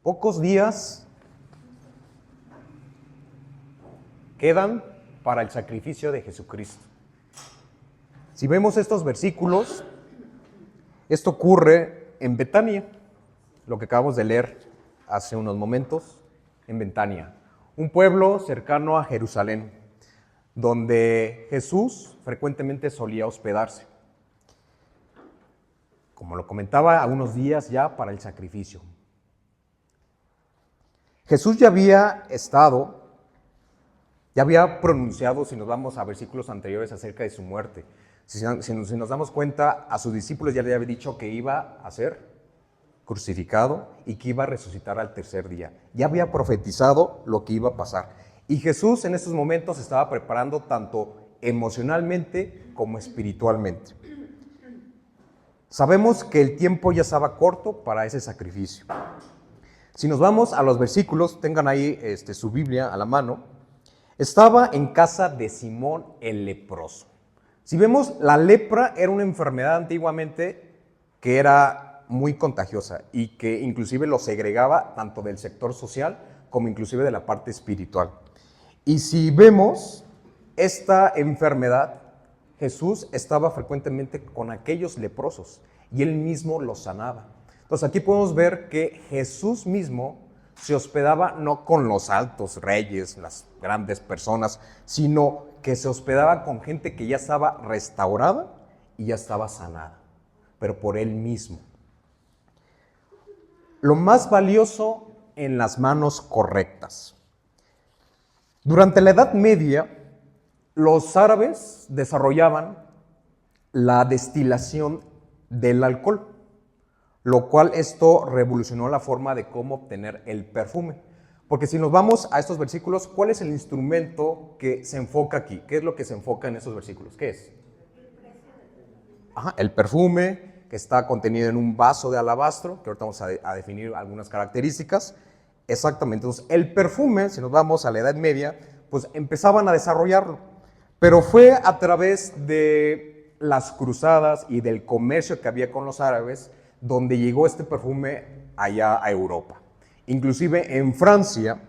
Pocos días quedan para el sacrificio de Jesucristo. Si vemos estos versículos, esto ocurre en Betania, lo que acabamos de leer hace unos momentos, en Betania, un pueblo cercano a Jerusalén, donde Jesús frecuentemente solía hospedarse. Como lo comentaba, a unos días ya para el sacrificio. Jesús ya había pronunciado, si nos vamos a versículos anteriores, acerca de su muerte. Si nos damos cuenta, a sus discípulos ya le había dicho que iba a ser crucificado y que iba a resucitar al tercer día. Ya había profetizado lo que iba a pasar. Y Jesús en estos momentos se estaba preparando tanto emocionalmente como espiritualmente. Sabemos que el tiempo ya estaba corto para ese sacrificio. Si nos vamos a los versículos, tengan ahí su Biblia a la mano. Estaba en casa de Simón el leproso. Si vemos, la lepra era una enfermedad antiguamente que era muy contagiosa y que inclusive lo segregaba tanto del sector social como inclusive de la parte espiritual. Y si vemos esta enfermedad, Jesús estaba frecuentemente con aquellos leprosos y él mismo los sanaba. Entonces aquí podemos ver que Jesús mismo se hospedaba no con los altos reyes, las grandes personas, sino que se hospedaba con gente que ya estaba restaurada y ya estaba sanada, pero por él mismo. Lo más valioso en las manos correctas. Durante la Edad Media, los árabes desarrollaban la destilación del alcohol, lo cual esto revolucionó la forma de cómo obtener el perfume. Porque si nos vamos a estos versículos, ¿cuál es el instrumento que se enfoca aquí? ¿Qué es lo que se enfoca en estos versículos? ¿Qué es? El perfume que está contenido en un vaso de alabastro, que ahorita vamos a definir algunas características. Exactamente, entonces el perfume, si nos vamos a la Edad Media, pues empezaban a desarrollarlo. Pero fue a través de las cruzadas y del comercio que había con los árabes donde llegó este perfume allá a Europa. Inclusive en Francia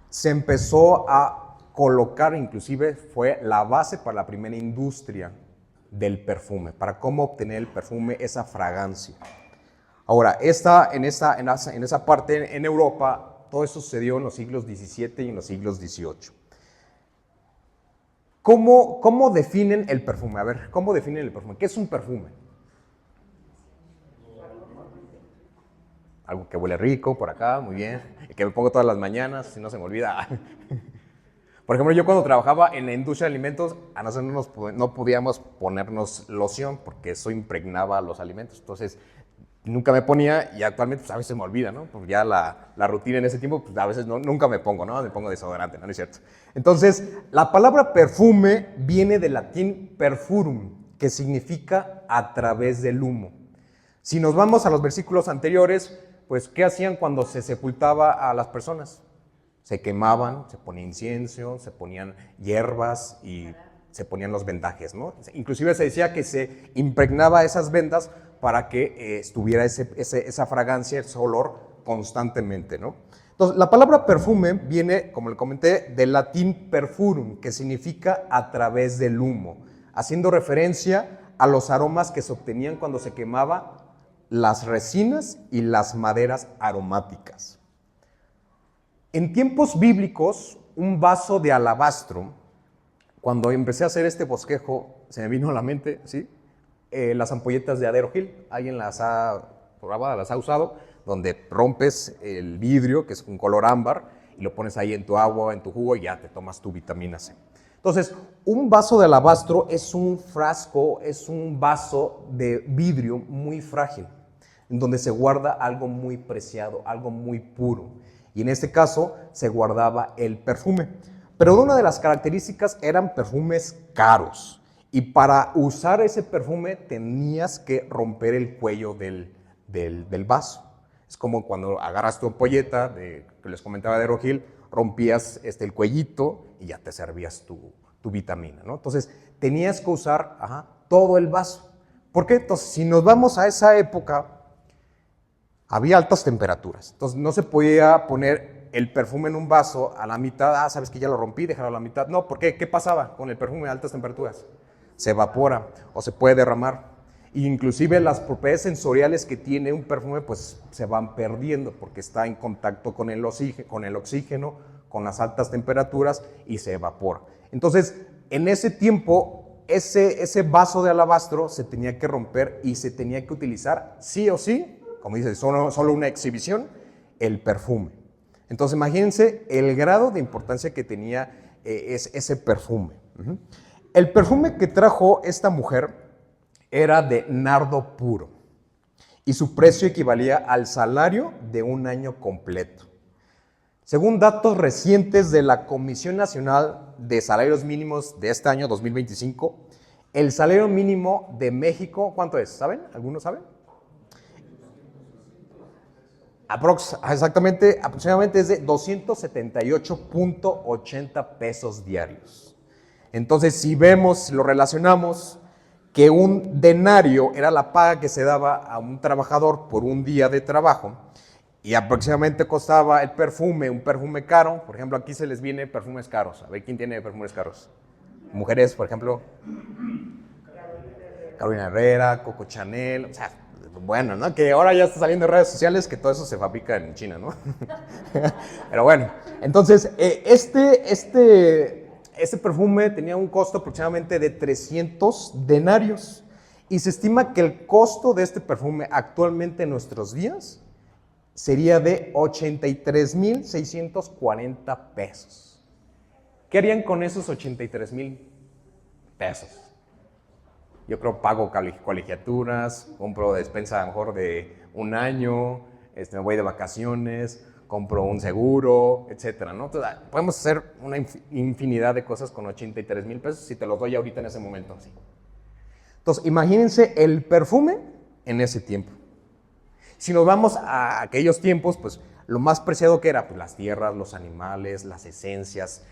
se empezó a colocar, inclusive fue la base para la primera industria del perfume, para cómo obtener el perfume, esa fragancia. Ahora, en esa parte en Europa, todo eso sucedió en los siglos XVII y en los siglos XVIII. ¿Cómo definen el perfume? A ver, ¿cómo definen el perfume? ¿Qué es un perfume? Algo que huele rico por acá, muy bien, que me pongo todas las mañanas, si no se me olvida. Por ejemplo, yo cuando trabajaba en la industria de alimentos, a nosotros no podíamos ponernos loción porque eso impregnaba los alimentos. Entonces, nunca me ponía y actualmente pues, a veces me olvida, ¿no? Porque ya la rutina en ese tiempo, pues a veces nunca me pongo, ¿no? Me pongo desodorante, ¿no? No es cierto. Entonces, la palabra perfume viene del latín perfurum, que significa a través del humo. Si nos vamos a los versículos anteriores, pues, ¿qué hacían cuando se sepultaba a las personas? Se quemaban, se ponía incienso, se ponían hierbas y se ponían los vendajes, ¿no? Inclusive se decía que se impregnaba esas vendas para que estuviera esa fragancia, ese olor constantemente, ¿no? Entonces, la palabra perfume viene, como le comenté, del latín perfurum, que significa a través del humo, haciendo referencia a los aromas que se obtenían cuando se quemaba las resinas y las maderas aromáticas. En tiempos bíblicos, un vaso de alabastro, cuando empecé a hacer este bosquejo, se me vino a la mente, ¿sí? Las ampolletas de Adero Gil, alguien las ha probado, las ha usado, donde rompes el vidrio, que es un color ámbar, y lo pones ahí en tu agua, en tu jugo, y ya te tomas tu vitamina C. Entonces, un vaso de alabastro es un frasco, es un vaso de vidrio muy frágil, en donde se guarda algo muy preciado, algo muy puro. Y en este caso se guardaba el perfume. Pero una de las características eran perfumes caros. Y para usar ese perfume tenías que romper el cuello del vaso. Es como cuando agarras tu ampolleta, que les comentaba de Rogil, rompías el cuellito y ya te servías tu vitamina, ¿no? Entonces tenías que usar todo el vaso. ¿Por qué? Entonces, si nos vamos a esa época, había altas temperaturas. Entonces no se podía poner el perfume en un vaso a la mitad. Sabes que ya lo rompí, déjalo a la mitad. No, ¿por qué? ¿Qué pasaba con el perfume a altas temperaturas? Se evapora o se puede derramar. Inclusive las propiedades sensoriales que tiene un perfume pues se van perdiendo porque está en contacto con el oxígeno, con las altas temperaturas y se evapora. Entonces, en ese tiempo, ese vaso de alabastro se tenía que romper y se tenía que utilizar sí o sí, como dice, solo una exhibición, el perfume. Entonces, imagínense el grado de importancia que tenía ese perfume. El perfume que trajo esta mujer era de nardo puro y su precio equivalía al salario de un año completo. Según datos recientes de la Comisión Nacional de Salarios Mínimos de este año 2025, el salario mínimo de México, ¿cuánto es? ¿Saben? ¿Algunos saben? Aproximadamente es de 278.80 pesos diarios. Entonces, si vemos, lo relacionamos, que un denario era la paga que se daba a un trabajador por un día de trabajo y aproximadamente costaba el perfume, un perfume caro. Por ejemplo, aquí se les viene perfumes caros. A ver, ¿quién tiene perfumes caros? Mujeres, por ejemplo. Carolina Herrera, Coco Chanel, o sea, bueno, ¿no? Que ahora ya está saliendo en redes sociales que todo eso se fabrica en China, ¿no? Pero bueno, entonces, este perfume tenía un costo aproximadamente de 300 denarios y se estima que el costo de este perfume actualmente en nuestros días sería de 83,640 pesos. ¿Qué harían con esos 83,000 pesos? Yo creo pago colegiaturas, compro despensa a lo mejor de un año, me voy de vacaciones, compro un seguro, etcétera, ¿no? Entonces, podemos hacer una infinidad de cosas con 83,000 pesos si te los doy ahorita en ese momento. Sí. Entonces, imagínense el perfume en ese tiempo. Si nos vamos a aquellos tiempos, pues lo más preciado que era, pues las tierras, los animales, las esencias,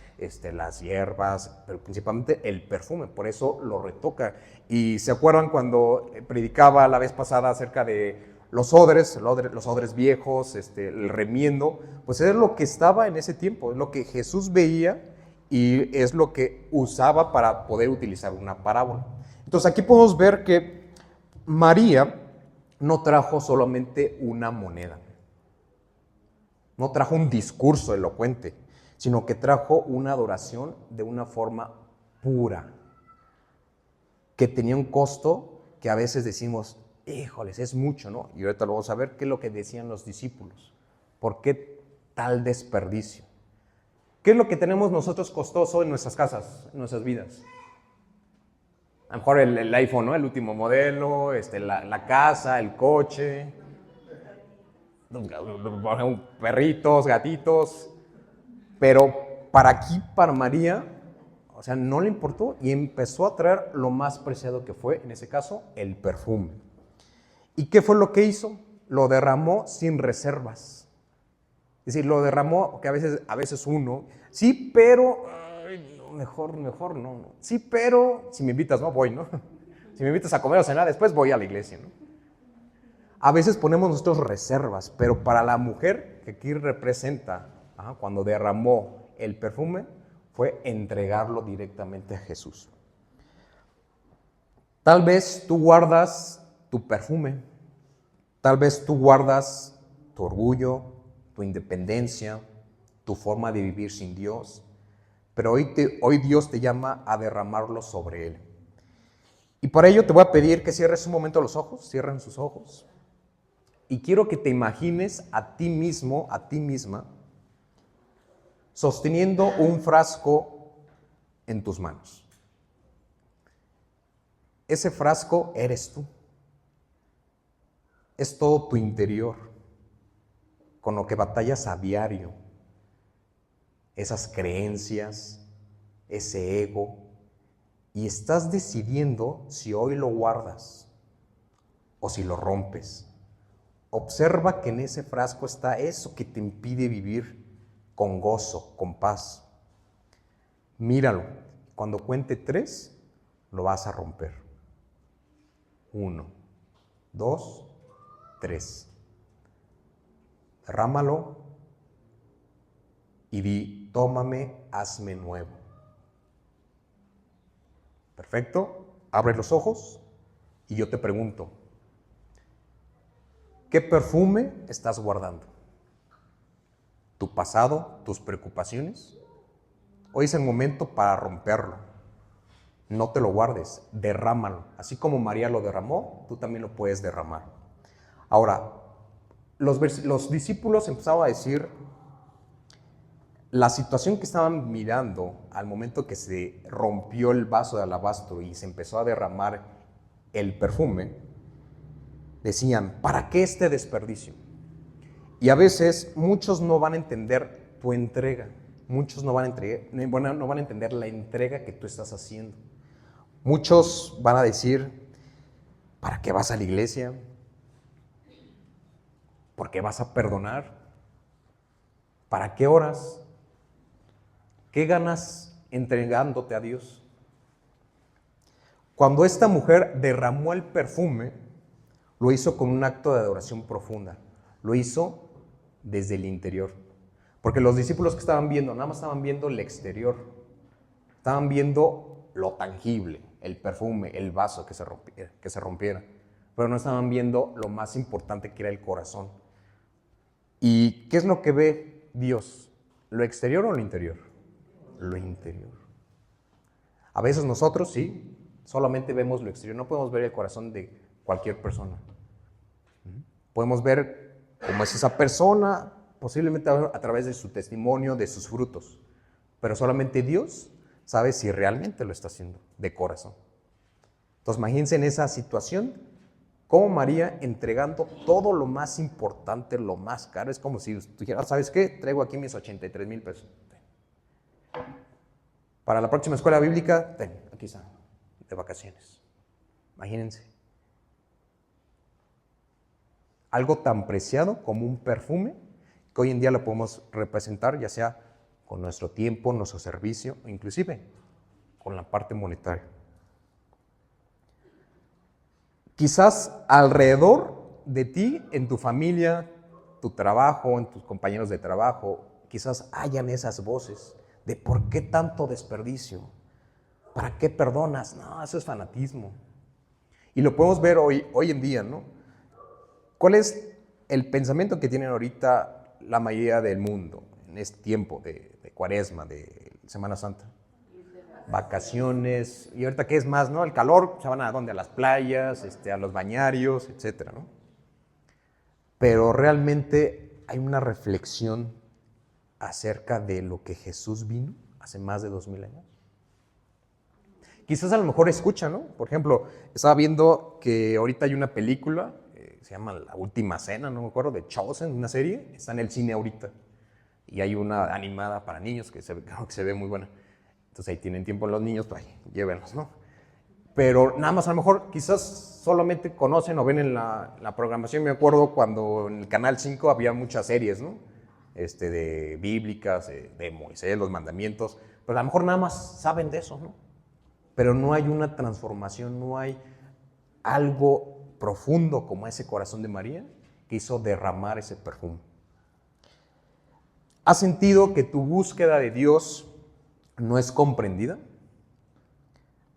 las hierbas, pero principalmente el perfume, por eso lo retoca. Y se acuerdan cuando predicaba la vez pasada acerca de los odres viejos, el remiendo, pues es lo que estaba en ese tiempo, es lo que Jesús veía y es lo que usaba para poder utilizar una parábola. Entonces aquí podemos ver que María no trajo solamente una moneda, no trajo un discurso elocuente, sino que trajo una adoración de una forma pura, que tenía un costo que a veces decimos, híjoles, es mucho, ¿no? Y ahorita lo vamos a ver qué es lo que decían los discípulos. ¿Por qué tal desperdicio? ¿Qué es lo que tenemos nosotros costoso en nuestras casas, en nuestras vidas? A lo mejor el iPhone, ¿no? El último modelo, la casa, el coche, perritos, gatitos. Pero para María, o sea, no le importó y empezó a traer lo más preciado que fue, en ese caso, el perfume. ¿Y qué fue lo que hizo? Lo derramó sin reservas. Es decir, lo derramó, que a veces uno, sí, pero, mejor no. Sí, pero, si me invitas, no voy, ¿no? Si me invitas a comer o cenar, después voy a la iglesia, ¿no? A veces ponemos nuestras reservas, pero para la mujer que aquí representa, cuando derramó el perfume, fue entregarlo directamente a Jesús. Tal vez tú guardas tu perfume, tal vez tú guardas tu orgullo, tu independencia, tu forma de vivir sin Dios, pero hoy Dios te llama a derramarlo sobre Él. Y para ello te voy a pedir que cierres un momento los ojos, cierren sus ojos, y quiero que te imagines a ti mismo, a ti misma, sosteniendo un frasco en tus manos. Ese frasco eres tú. Es todo tu interior, con lo que batallas a diario. Esas creencias, ese ego, y estás decidiendo si hoy lo guardas o si lo rompes. Observa que en ese frasco está eso que te impide vivir con gozo, con paz. Míralo. Cuando cuente 3, lo vas a romper. 1, 2, 3. derrámalo y di, tómame, hazme nuevo. Perfecto, abre los ojos y yo te pregunto, ¿qué perfume estás guardando? ¿Tu pasado, tus preocupaciones? Hoy es el momento para romperlo. No te lo guardes, derrámalo. Así como María lo derramó, tú también lo puedes derramar. Ahora, los discípulos empezaron a decir la situación que estaban mirando al momento que se rompió el vaso de alabastro y se empezó a derramar el perfume. Decían, ¿para qué este desperdicio? Y a veces muchos no van a entender tu entrega. Muchos no van a entender la entrega que tú estás haciendo. Muchos van a decir, ¿para qué vas a la iglesia? ¿Por qué vas a perdonar? ¿Para qué oras? ¿Qué ganas entregándote a Dios? Cuando esta mujer derramó el perfume, lo hizo con un acto de adoración profunda. Lo hizo desde el interior. Porque los discípulos que estaban viendo, nada más estaban viendo el exterior. Estaban viendo lo tangible, el perfume, el vaso que se rompiera. Pero no estaban viendo lo más importante que era el corazón. ¿Y qué es lo que ve Dios? ¿Lo exterior o lo interior? Lo interior. A veces nosotros, sí, solamente vemos lo exterior. No podemos ver el corazón de cualquier persona. Podemos ver cómo es esa persona, posiblemente a través de su testimonio, de sus frutos. Pero solamente Dios sabe si realmente lo está haciendo de corazón. Entonces imagínense en esa situación, como María entregando todo lo más importante, lo más caro. Es como si tú dijeras, ¿sabes qué? Traigo aquí mis 83,000 pesos. Para la próxima escuela bíblica, aquí está, de vacaciones. Imagínense. Algo tan preciado como un perfume que hoy en día lo podemos representar ya sea con nuestro tiempo, nuestro servicio, o inclusive con la parte monetaria. Quizás alrededor de ti, en tu familia, tu trabajo, en tus compañeros de trabajo, quizás hayan esas voces de ¿por qué tanto desperdicio? ¿Para qué perdonas? No, eso es fanatismo. Y lo podemos ver hoy en día, ¿no? ¿Cuál es el pensamiento que tienen ahorita la mayoría del mundo en este tiempo de Cuaresma, de Semana Santa? Vacaciones, y ahorita ¿qué es más, no? El calor, se van a ¿dónde? A las playas, a los bañarios, etcétera, ¿no? Pero realmente hay una reflexión acerca de lo que Jesús vino hace más de 2000 años. Quizás a lo mejor escuchan, ¿no? Por ejemplo, estaba viendo que ahorita hay una película, se llama La Última Cena, no me acuerdo, de Chosen, una serie, está en el cine ahorita. Y hay una animada para niños que creo que se ve muy buena. Entonces ahí tienen tiempo los niños, pues llévenlos, ¿no? Pero nada más a lo mejor quizás solamente conocen o ven en la programación. Me acuerdo cuando en el Canal 5 había muchas series, ¿no? De bíblicas, de Moisés, los mandamientos. Pero a lo mejor nada más saben de eso, ¿no? Pero no hay una transformación, no hay algo profundo como ese corazón de María que hizo derramar ese perfume. ¿Has sentido que tu búsqueda de Dios no es comprendida?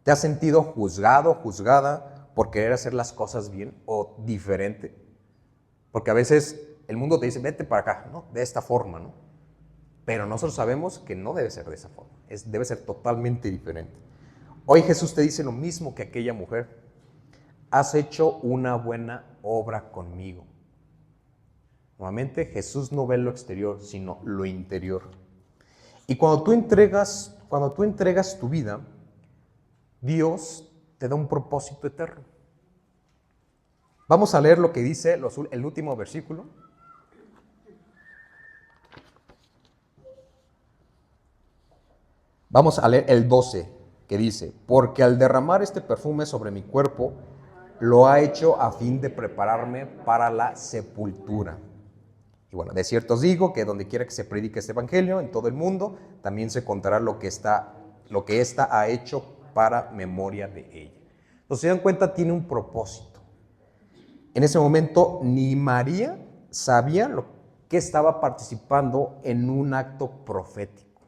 ¿Te has sentido juzgado, juzgada por querer hacer las cosas bien o diferente? Porque a veces el mundo te dice, vete para acá, ¿no? De esta forma, ¿no? Pero nosotros sabemos que no debe ser de esa forma, debe ser totalmente diferente. Hoy Jesús te dice lo mismo que aquella mujer. Has hecho una buena obra conmigo. Nuevamente, Jesús no ve lo exterior, sino lo interior. Y cuando tú entregas tu vida, Dios te da un propósito eterno. Vamos a leer lo que dice el último versículo. Vamos a leer el 12, que dice, porque al derramar este perfume sobre mi cuerpo, lo ha hecho a fin de prepararme para la sepultura. Y bueno, de cierto os digo que donde quiera que se predique este evangelio en todo el mundo, también se contará lo que ésta ha hecho para memoria de ella. Entonces, se dan cuenta, tiene un propósito. En ese momento, ni María sabía que estaba participando en un acto profético.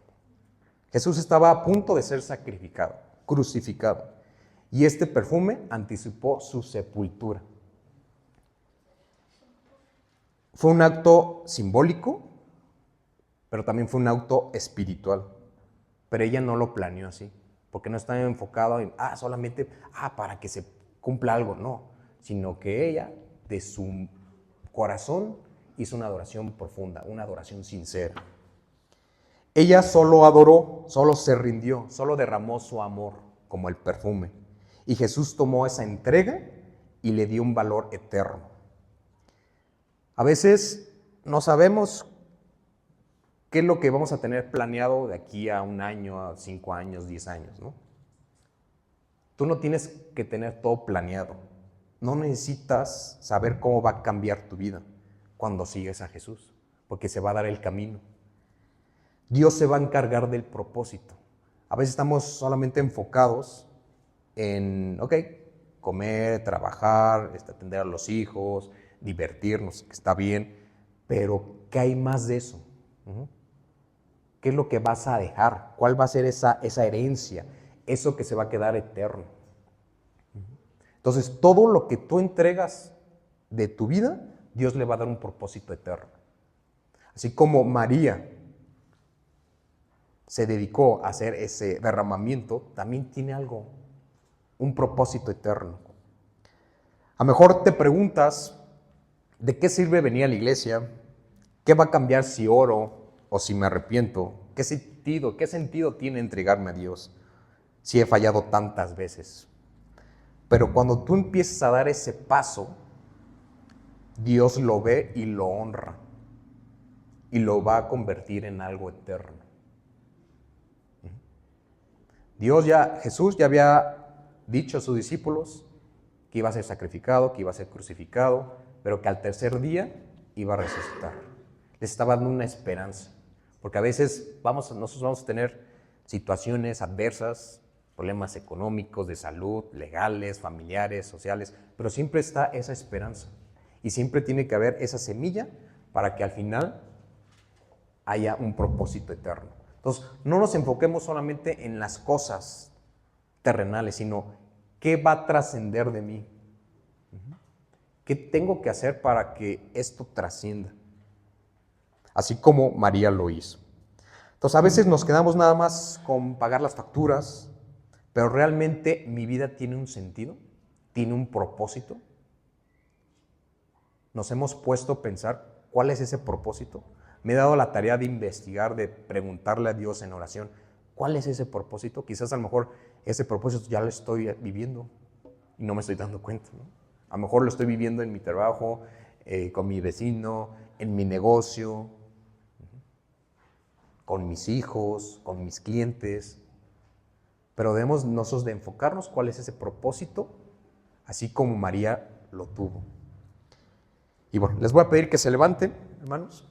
Jesús estaba a punto de ser sacrificado, crucificado, y este perfume anticipó su sepultura. Fue un acto simbólico, pero también fue un acto espiritual. Pero ella no lo planeó así, porque no estaba enfocado en, solamente, para que se cumpla algo, no, sino que ella, de su corazón, hizo una adoración profunda, una adoración sincera. Ella solo adoró, solo se rindió, solo derramó su amor como el perfume. Y Jesús tomó esa entrega y le dio un valor eterno. A veces no sabemos qué es lo que vamos a tener planeado de aquí a 1 año, a 5 años, 10 años, ¿no? Tú no tienes que tener todo planeado. No necesitas saber cómo va a cambiar tu vida cuando sigues a Jesús, porque se va a dar el camino. Dios se va a encargar del propósito. A veces estamos solamente enfocados en, comer, trabajar, atender a los hijos, divertirnos, que está bien, pero ¿qué hay más de eso? ¿Qué es lo que vas a dejar? ¿Cuál va a ser esa herencia? Eso que se va a quedar eterno. Entonces, todo lo que tú entregas de tu vida, Dios le va a dar un propósito eterno. Así como María se dedicó a hacer ese derramamiento, también tiene algo, un propósito eterno. A lo mejor te preguntas, ¿de qué sirve venir a la iglesia? ¿Qué va a cambiar si oro o si me arrepiento? ¿Qué sentido tiene entregarme a Dios si he fallado tantas veces? Pero cuando tú empiezas a dar ese paso, Dios lo ve y lo honra y lo va a convertir en algo eterno. Jesús ya había dicho a sus discípulos que iba a ser sacrificado, que iba a ser crucificado, pero que al tercer día iba a resucitar. Les estaba dando una esperanza, porque a veces nosotros vamos a tener situaciones adversas, problemas económicos, de salud, legales, familiares, sociales, pero siempre está esa esperanza y siempre tiene que haber esa semilla para que al final haya un propósito eterno. Entonces, no nos enfoquemos solamente en las cosas terrenales, sino ¿qué va a trascender de mí? ¿Qué tengo que hacer para que esto trascienda? Así como María lo hizo. Entonces, a veces nos quedamos nada más con pagar las facturas, pero realmente mi vida tiene un sentido, tiene un propósito. Nos hemos puesto a pensar cuál es ese propósito. Me he dado la tarea de investigar, de preguntarle a Dios en oración, ¿cuál es ese propósito? Quizás a lo mejor ese propósito ya lo estoy viviendo y no me estoy dando cuenta, ¿no? A lo mejor lo estoy viviendo en mi trabajo, con mi vecino, en mi negocio, con mis hijos, con mis clientes. Pero debemos nosotros de enfocarnos cuál es ese propósito, así como María lo tuvo. Y bueno, les voy a pedir que se levanten, hermanos,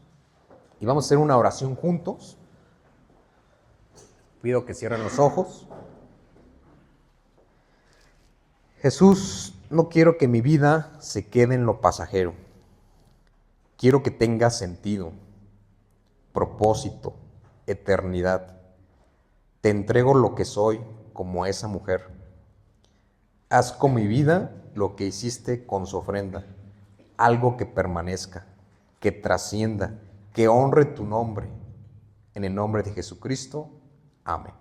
y vamos a hacer una oración juntos. Pido que cierren los ojos. Jesús, no quiero que mi vida se quede en lo pasajero. Quiero que tenga sentido, propósito, eternidad. Te entrego lo que soy como esa mujer. Haz con mi vida lo que hiciste con su ofrenda, algo que permanezca, que trascienda, que honre tu nombre. En el nombre de Jesucristo, amén.